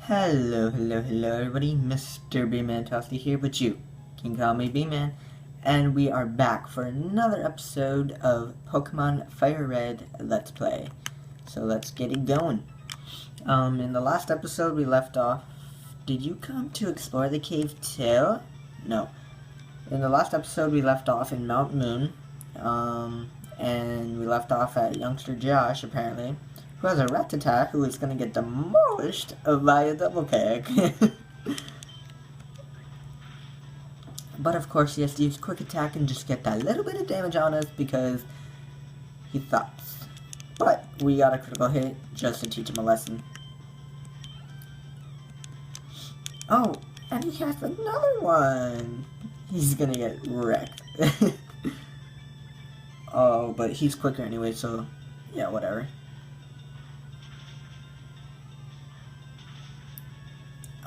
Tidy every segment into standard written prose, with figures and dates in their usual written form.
Hello everybody, Mr. Bman here, but you can call me Bman, and we are back for another episode of Pokemon Fire Red Let's Play. So let's get it going. In the last episode we left off, did you come to explore the cave too? No. In the last episode we left off in Mount Moon, and we left off at youngster Josh, apparently, who has a Rattata who is going to get demolished by a double kick. But of course he has to use quick attack and just get that little bit of damage on us because he thups. But we got a critical hit just to teach him a lesson. Oh, and he has another one! He's gonna get wrecked. Oh, but he's quicker anyway, so yeah, whatever.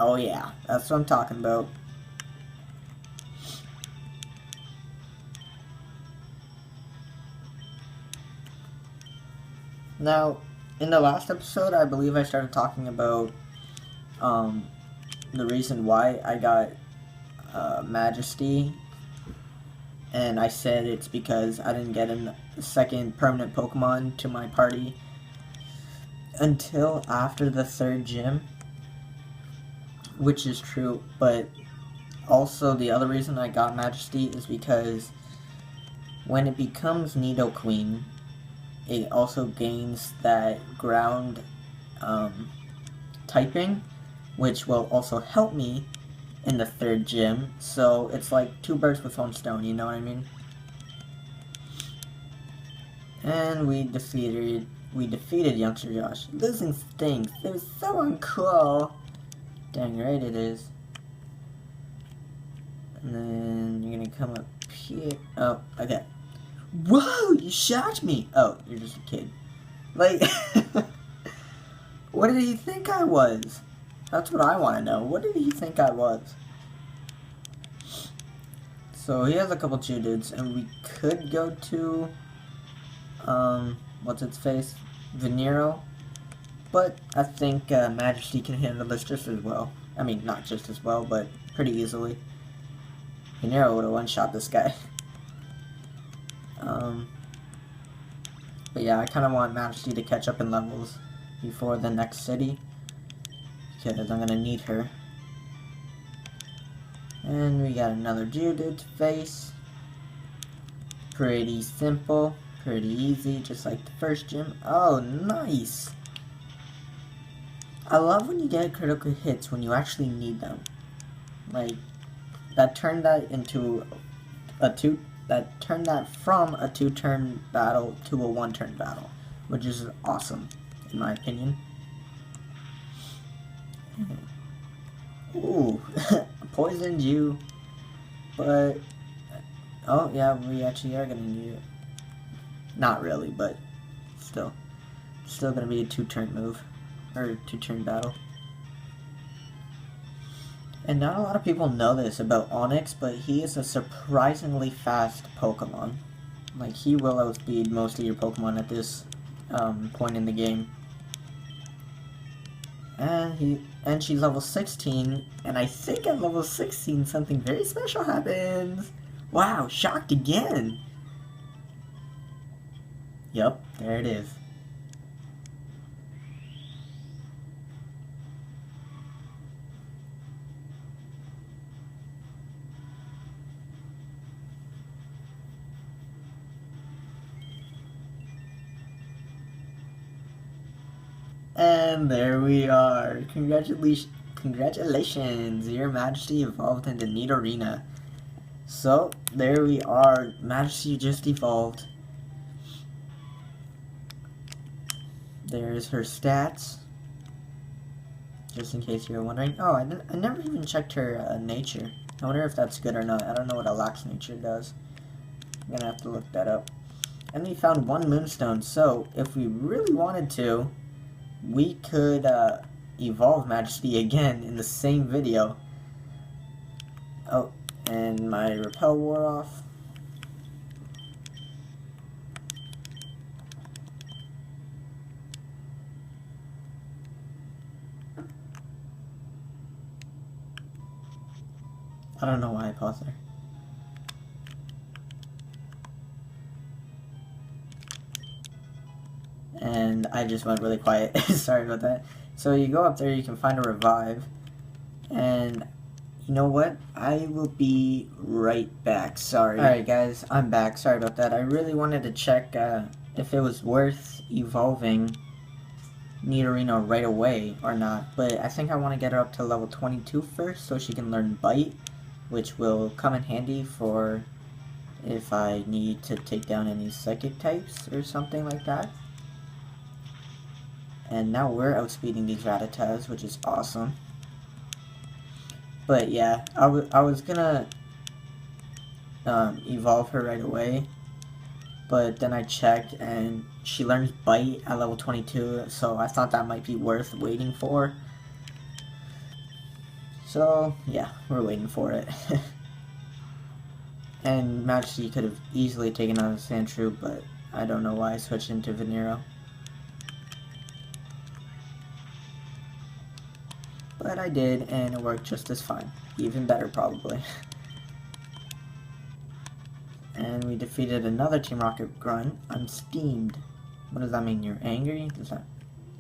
Oh yeah, that's what I'm talking about. Now, in the last episode, I believe I started talking about the reason why I got Majesty, and I said it's because I didn't get a second permanent Pokemon to my party until after the third gym. Which is true, but also the other reason I got Majesty is because when it becomes Nidoqueen, it also gains that ground typing, which will also help me in the third gym. So it's like two birds with one stone, you know what I mean? And we defeated youngster Josh. Losing stinks. It was so uncool. Dang right it is. And then you're gonna come up here. Oh, okay. Whoa, you shot me! Oh, you're just a kid. Like, what did he think I was? That's what I want to know. What did he think I was? So he has a couple Geodudes, and we could go to, what's its face? Venero. But I think Majesty can handle this just as well. I mean, not just as well, but pretty easily. Venero would have one-shot this guy. But yeah, I kind of want Majesty to catch up in levels before the next city, because I'm going to need her. And we got another Geodude to face. Pretty simple, pretty easy, just like the first gym. Oh, nice! I love when you get critical hits when you actually need them. Like, that turned that into that turned that from a 2-turn battle to a 1-turn battle, which is awesome, in my opinion. Ooh, poisoned you, but, oh yeah, we actually are gonna need it. Not really, but still gonna be a 2-turn move. Or 2-turn battle. And not a lot of people know this about Onix, but he is a surprisingly fast Pokemon. Like, he will outspeed most of your Pokemon at this point in the game. And she's level 16, and I think at level 16 something very special happens. Wow, shocked again. Yup, there it is. And there we are. Congratulations, Your Majesty evolved into Nidorina. So, there we are. Majesty just evolved. There's her stats. Just in case you're wondering. Oh, I never even checked her nature. I wonder if that's good or not. I don't know what a lax nature does. I'm gonna have to look that up. And we found one moonstone, so if we really wanted to, we could evolve Majesty again in the same video. Oh, and my repel wore off. I don't know why I paused there. And I just went really quiet. Sorry about that. So you go up there, you can find a revive. And you know what? I will be right back. Sorry. Alright guys, I'm back. Sorry about that. I really wanted to check if it was worth evolving Nidorino right away or not. But I think I want to get her up to level 22 first so she can learn Bite, which will come in handy for if I need to take down any psychic types or something like that. And now we're outspeeding these Rattatas, which is awesome. But yeah, I was gonna evolve her right away, but then I checked and she learns Bite at level 22, so I thought that might be worth waiting for. So yeah, we're waiting for it. And Majesty could have easily taken out a Sandshrew, but I don't know why I switched into Venero. But I did, and it worked just as fine. Even better, probably. And we defeated another Team Rocket grunt. I'm steamed. What does that mean? You're angry? Is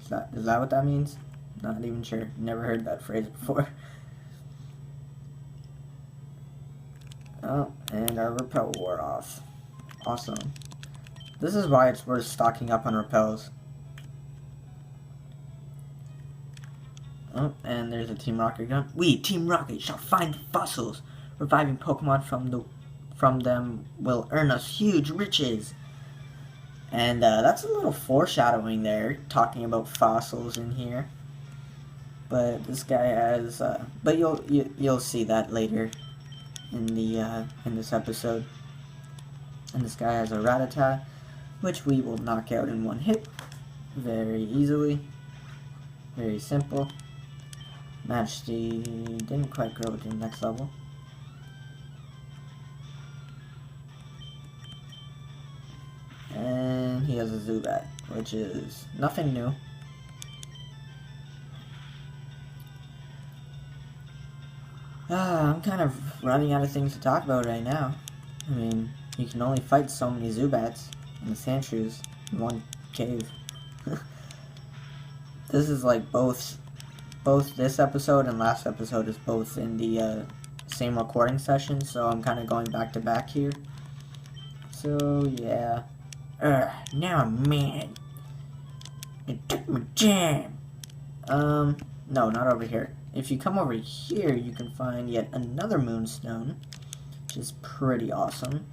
that what that means? Not even sure. Never heard that phrase before. Oh, and our repel wore off. Awesome. This is why it's worth stocking up on repels. Oh, and there's a Team Rocket gun. We, Team Rocket, shall find the fossils. Reviving Pokemon from them will earn us huge riches. And that's a little foreshadowing there, talking about fossils in here. But this guy has, but you'll see that later in the in this episode. And this guy has a Rattata, which we will knock out in one hit, very easily, very simple. Majesty didn't quite grow to the next level. And he has a Zubat, which is nothing new. I'm kind of running out of things to talk about right now. I mean, you can only fight so many Zubats and the Sandshrews in one cave. This is like both this episode and last episode is both in the same recording session, so I'm kind of going back to back here. So yeah. Now I'm mad. It took my jam. No, not over here. If you come over here, you can find yet another Moonstone, which is pretty awesome.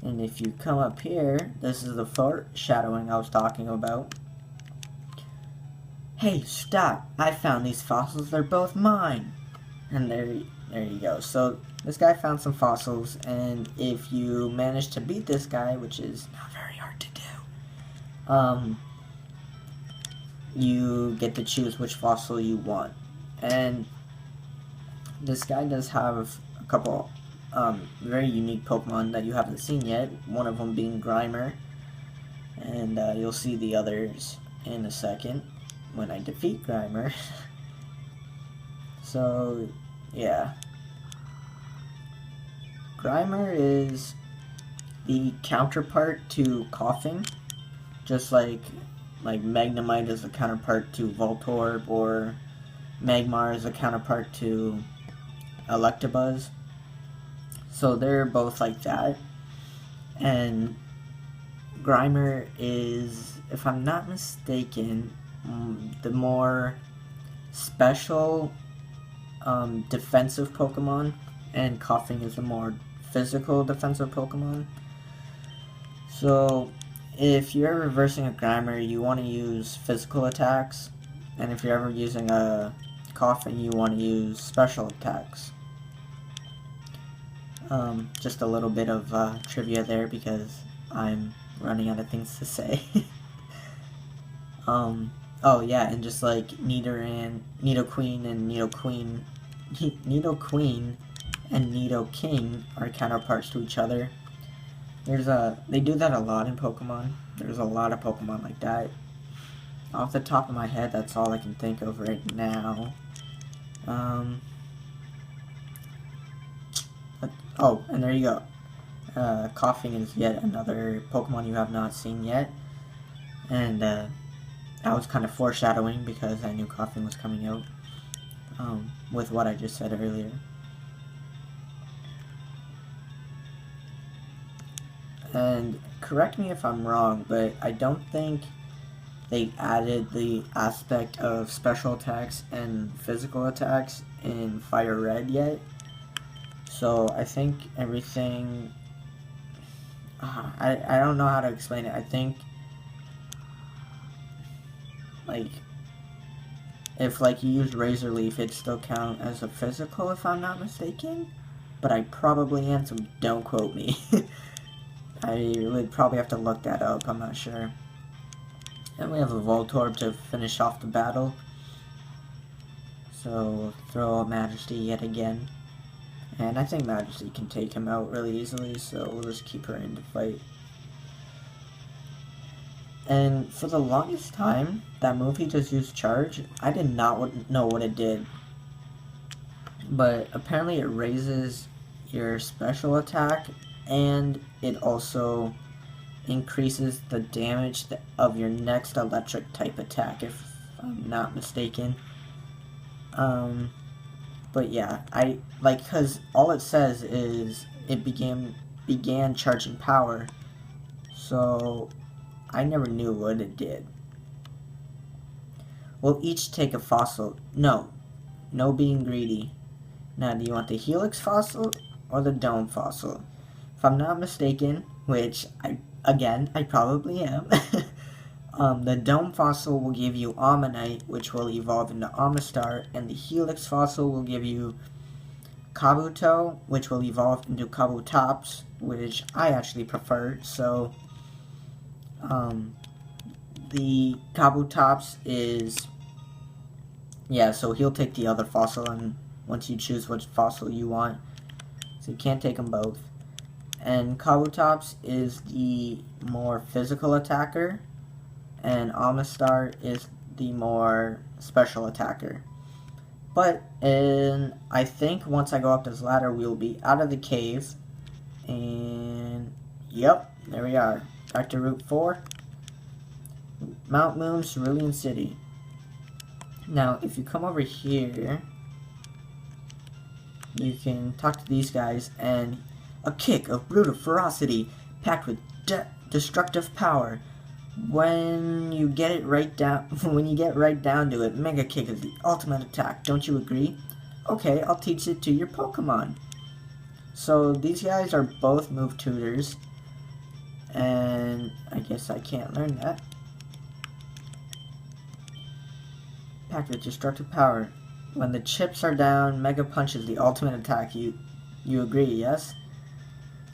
And if you come up here, this is the foreshadowing I was talking about. Hey, stop! I found these fossils, they're both mine! And there you go. So, this guy found some fossils, and if you manage to beat this guy, which is not very hard to do, you get to choose which fossil you want. And this guy does have a couple very unique Pokemon that you haven't seen yet, one of them being Grimer, and you'll see the others in a second when I defeat Grimer. So, yeah. Grimer is the counterpart to Coughing, just like Magnemite is the counterpart to Voltorb, or Magmar is the counterpart to Electabuzz. So they're both like that. And Grimer is, if I'm not mistaken, the more special defensive Pokemon, and Coughing is the more physical defensive Pokemon. So if you're ever versing a Grimer, you want to use physical attacks, and if you're ever using a Coughing, you want to use special attacks. Just a little bit of trivia there because I'm running out of things to say. Oh yeah, and just like Nidoqueen and Nidoqueen and Nidoking are counterparts to each other. They do that a lot in Pokemon. There's a lot of Pokemon like that. Off the top of my head, that's all I can think of right now. Oh, and there you go. Coughing is yet another Pokemon you have not seen yet. And that was kind of foreshadowing because I knew Coughing was coming out with what I just said earlier. And correct me if I'm wrong, but I don't think they added the aspect of special attacks and physical attacks in Fire Red yet. So I think everything... I don't know how to explain it. I think, like, if, like, you use Razor Leaf, it'd still count as a physical, if I'm not mistaken. But I probably am, so don't quote me. I would probably have to look that up, I'm not sure. And we have a Voltorb to finish off the battle. So we'll throw out Majesty yet again. And I think Majesty can take him out really easily, so we'll just keep her in to fight. And for the longest time, that move he just used Charge, I did not know what it did. But apparently it raises your special attack, and it also increases the damage of your next electric type attack, if I'm not mistaken. But yeah, cause all it says is it began charging power, so I never knew what it did. We'll each take a fossil. No being greedy. Now, do you want the Helix fossil or the Dome fossil? If I'm not mistaken, which I probably am, the Dome fossil will give you Ammonite, which will evolve into Amistar, and the Helix fossil will give you Kabuto, which will evolve into Kabutops, which I actually prefer. So, the Kabutops is, yeah, so he'll take the other fossil, and once you choose which fossil you want, so you can't take them both. And Kabutops is the more physical attacker, and Amistar is the more special attacker. But I think once I go up this ladder, we'll be out of the cave. And yep, there we are. Back to Route 4. Mount Moon, Cerulean City. Now, if you come over here, you can talk to these guys, and a kick of brutal ferocity, packed with destructive power. When you get right down to it, Mega Kick is the ultimate attack. Don't you agree? Okay, I'll teach it to your Pokemon. So these guys are both move tutors, and I guess I can't learn that. Packed with destructive power. When the chips are down, Mega Punch is the ultimate attack. You agree, yes?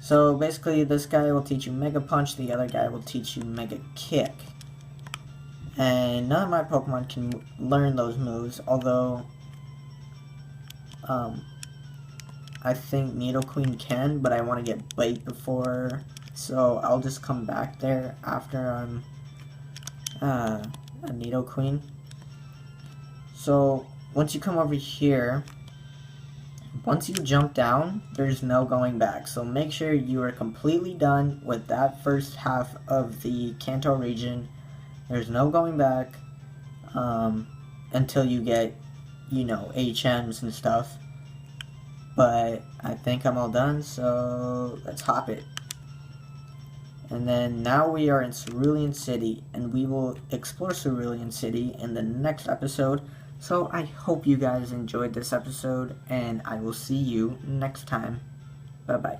So basically, this guy will teach you Mega Punch, the other guy will teach you Mega Kick. And none of my Pokemon can learn those moves, although I think Nidoqueen can, but I want to get Bite before, so I'll just come back there after I'm a Nidoqueen. So once you come over here, once you jump down, there's no going back. So make sure you are completely done with that first half of the Kanto region. There's no going back until you get, HMs and stuff. But I think I'm all done, so let's hop it. And then now we are in Cerulean City, and we will explore Cerulean City in the next episode. So I hope you guys enjoyed this episode, and I will see you next time. Bye-bye.